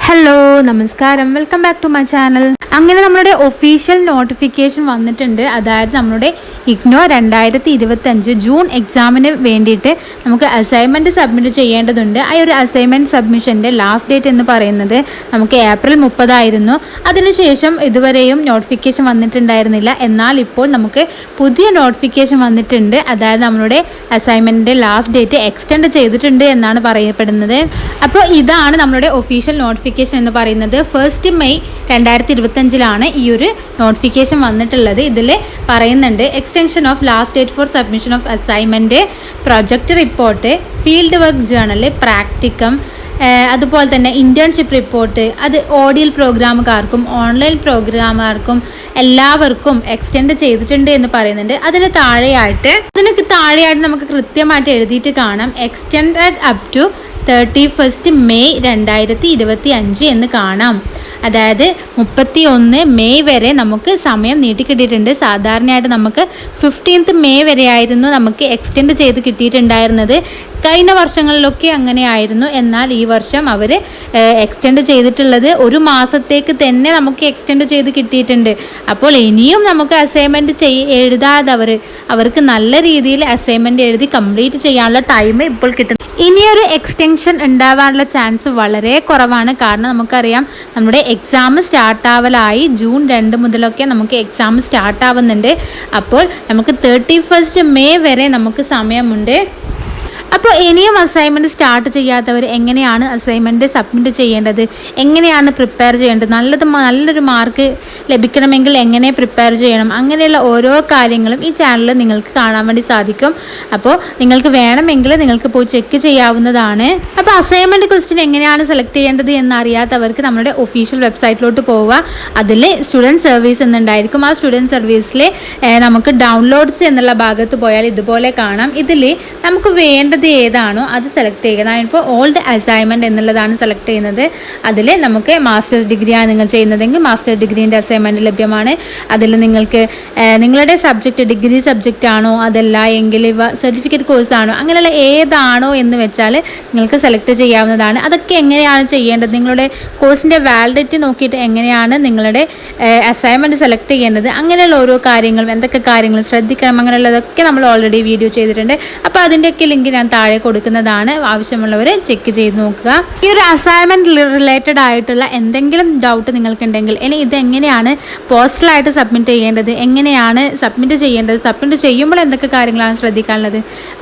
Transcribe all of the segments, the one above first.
Hello നമസ്കാരം, welcome back to my channel. അങ്ങനെ നമ്മുടെ ഒഫീഷ്യൽ നോട്ടിഫിക്കേഷൻ വന്നിട്ടുണ്ട്. അതായത് നമ്മുടെ ഇഗ്നോ 2025 ജൂൺ എക്സാമിന് വേണ്ടിയിട്ട് നമുക്ക് അസൈൻമെൻറ്റ് സബ്മിറ്റ് ചെയ്യേണ്ടതുണ്ട്. ആ ഒരു അസൈൻമെൻറ്റ് സബ്മിഷൻ്റെ ലാസ്റ്റ് ഡേറ്റ് എന്ന് പറയുന്നത് നമുക്ക് ഏപ്രിൽ 30 അതിനുശേഷം ഇതുവരെയും നോട്ടിഫിക്കേഷൻ വന്നിട്ടുണ്ടായിരുന്നില്ല. എന്നാൽ ഇപ്പോൾ നമുക്ക് പുതിയ നോട്ടിഫിക്കേഷൻ വന്നിട്ടുണ്ട്. അതായത് നമ്മുടെ അസൈൻമെൻറ്റിൻ്റെ ലാസ്റ്റ് ഡേറ്റ് എക്സ്റ്റെൻഡ് ചെയ്തിട്ടുണ്ട് എന്നാണ് പറയപ്പെടുന്നത്. അപ്പോൾ ഇതാണ് നമ്മുടെ ഒഫീഷ്യൽ നോട്ടിഫിക്കേഷൻ എന്ന് പറയുന്നത്. 1 മെയ് 2025 ഈ ഒരു നോട്ടിഫിക്കേഷൻ വന്നിട്ടുള്ളത്. ഇതിൽ പറയുന്നുണ്ട് extension of last date for submission of assignment, project report, field work journal, practicum, അതുപോലെ തന്നെ ഇൻറ്റേൺഷിപ്പ് റിപ്പോർട്ട്, അത് ഓഡിയൽ പ്രോഗ്രാമുകാർക്കും ഓൺലൈൻ പ്രോഗ്രാമുകാർക്കും എല്ലാവർക്കും എക്സ്റ്റെൻഡ് ചെയ്തിട്ടുണ്ട് എന്ന് പറയുന്നുണ്ട്. അതിന് താഴെയായിട്ട് നമുക്ക് കൃത്യമായിട്ട് എഴുതിയിട്ട് കാണാം എക്സ്റ്റെൻഡഡ് അപ് ടു 31 മെയ് 2025 എന്ന് കാണാം. അതായത് 31 മെയ് വരെ നമുക്ക് സമയം നീട്ടിക്കിട്ടിയിട്ടുണ്ട്. സാധാരണയായിട്ട് നമുക്ക് 15 മെയ് വരെ ആയിരുന്നു നമുക്ക് എക്സ്റ്റെൻഡ് ചെയ്ത് കിട്ടിയിട്ടുണ്ടായിരുന്നത്. കഴിഞ്ഞ വർഷങ്ങളിലൊക്കെ അങ്ങനെയായിരുന്നു. എന്നാൽ ഈ വർഷം അവർ എക്സ്റ്റെൻഡ് ചെയ്തിട്ടുള്ളത് ഒരു മാസത്തേക്ക് തന്നെ നമുക്ക് എക്സ്റ്റെൻഡ് ചെയ്ത് കിട്ടിയിട്ടുണ്ട്. അപ്പോൾ ഇനിയും നമുക്ക് അസൈൻമെൻറ്റ് എഴുതാതെ അവർക്ക് നല്ല രീതിയിൽ അസൈൻമെൻറ്റ് എഴുതി കംപ്ലീറ്റ് ചെയ്യാനുള്ള ടൈം ഇപ്പോൾ കിട്ടും. ഇനിയൊരു എക്സ്റ്റൻഷൻ ഉണ്ടാവാനുള്ള ചാൻസ് വളരെ കുറവാണ്. കാരണം നമുക്കറിയാം നമ്മുടെ എക്സാം സ്റ്റാർട്ടാവലായി ജൂൺ 2 മുതലൊക്കെ നമുക്ക് എക്സാം സ്റ്റാർട്ടാവുന്നുണ്ട്. അപ്പോൾ നമുക്ക് 31 മെയ് വരെ നമുക്ക് സമയമുണ്ട്. അപ്പോൾ ഇനിയും അസൈൻമെൻറ്റ് സ്റ്റാർട്ട് ചെയ്യാത്തവർ എങ്ങനെയാണ് അസൈൻമെൻറ്റ് സബ്മിറ്റ് ചെയ്യേണ്ടത്, എങ്ങനെയാണ് പ്രിപ്പയർ ചെയ്യേണ്ടത്, നല്ലൊരു മാർക്ക് ലഭിക്കണമെങ്കിൽ എങ്ങനെ പ്രിപ്പയർ ചെയ്യണം, അങ്ങനെയുള്ള ഓരോ കാര്യങ്ങളും ഈ ചാനലിൽ നിങ്ങൾക്ക് കാണാൻ വേണ്ടി സാധിക്കും. അപ്പോൾ നിങ്ങൾക്ക് വേണമെങ്കിൽ നിങ്ങൾക്ക് പോയി ചെക്ക് ചെയ്യാവുന്നതാണ്. അപ്പോൾ അസൈൻമെൻറ്റ് ക്വസ്റ്റ്യൻ എങ്ങനെയാണ് സെലക്ട് ചെയ്യേണ്ടത് എന്നറിയാത്തവർക്ക് നമ്മുടെ ഒഫീഷ്യൽ വെബ്സൈറ്റിലോട്ട് പോവുക. അതിൽ സ്റ്റുഡൻറ്റ് സർവീസ് എന്നുണ്ടായിരിക്കും. ആ സ്റ്റുഡൻറ്റ് സർവീസിൽ നമുക്ക് ഡൗൺലോഡ്സ് എന്നുള്ള ഭാഗത്ത് പോയാൽ ഇതുപോലെ കാണാം. ഇതിൽ നമുക്ക് വേണ്ടത് ഏതാണോ അത് സെലക്ട് ചെയ്യുക. ഞാനിപ്പോൾ ഓൾഡ് അസൈൻമെൻറ്റ് എന്നുള്ളതാണ് സെലക്ട് ചെയ്യുന്നത്. അതിൽ നമുക്ക് മാസ്റ്റേഴ്സ് ഡിഗ്രിയാണ് നിങ്ങൾ ചെയ്യുന്നതെങ്കിൽ മാസ്റ്റേഴ്സ് ഡിഗ്രീൻ്റെ അസൈൻമെൻറ്റ് ലഭ്യമാണ്. അതിൽ നിങ്ങൾക്ക് നിങ്ങളുടെ സബ്ജക്റ്റ് ഡിഗ്രി സബ്ജക്റ്റ് ആണോ, അതല്ല എങ്കിൽ സർട്ടിഫിക്കറ്റ് കോഴ്സാണോ, അങ്ങനെയുള്ള ഏതാണോ എന്ന് വെച്ചാൽ നിങ്ങൾക്ക് സെലക്ട് ചെയ്യാവുന്നതാണ്. അതൊക്കെ എങ്ങനെയാണ് ചെയ്യേണ്ടത്, നിങ്ങളുടെ കോഴ്സിൻ്റെ വാലിഡിറ്റി നോക്കിയിട്ട് എങ്ങനെയാണ് നിങ്ങളുടെ അസൈൻമെൻറ്റ് സെലക്ട് ചെയ്യേണ്ടത്, അങ്ങനെയുള്ള ഓരോ കാര്യങ്ങളും എന്തൊക്കെ കാര്യങ്ങൾ ശ്രദ്ധിക്കണം, അങ്ങനെയുള്ളതൊക്കെ നമ്മൾ ഓൾറെഡി വീഡിയോ ചെയ്തിട്ടുണ്ട്. അപ്പോൾ അതിൻ്റെയൊക്കെ ലിങ്ക് ഞാൻ താഴെ കൊടുക്കുന്നതാണ്. ആവശ്യമുള്ളവർ ചെക്ക് ചെയ്ത് നോക്കുക. ഈ ഒരു അസൈൻമെൻറ്റ് റിലേറ്റഡ് ആയിട്ടുള്ള എന്തെങ്കിലും ഡൗട്ട് നിങ്ങൾക്കുണ്ടെങ്കിൽ, ഇനി ഇതെങ്ങനെയാണ് പോസ്റ്റലായിട്ട് സബ്മിറ്റ് ചെയ്യേണ്ടത്, എങ്ങനെയാണ് സബ്മിറ്റ് ചെയ്യേണ്ടത്, സബ്മിറ്റ് ചെയ്യുമ്പോൾ എന്തൊക്കെ കാര്യങ്ങളാണ് ശ്രദ്ധിക്കാനുള്ളത്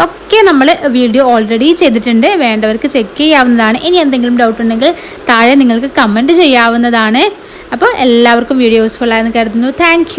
ഒക്കെ നമ്മൾ വീഡിയോ ഓൾറെഡി ചെയ്തിട്ടുണ്ട്. വേണ്ടവർക്ക് ചെക്ക് ചെയ്യാവുന്നതാണ്. ഇനി എന്തെങ്കിലും ഡൗട്ട് ഉണ്ടെങ്കിൽ താഴെ നിങ്ങൾക്ക് കമൻറ്റ് ചെയ്യാവുന്നതാണ്. അപ്പോൾ എല്ലാവർക്കും വീഡിയോ യൂസ്ഫുൾ ആയെന്ന് കരുതുന്നു. താങ്ക്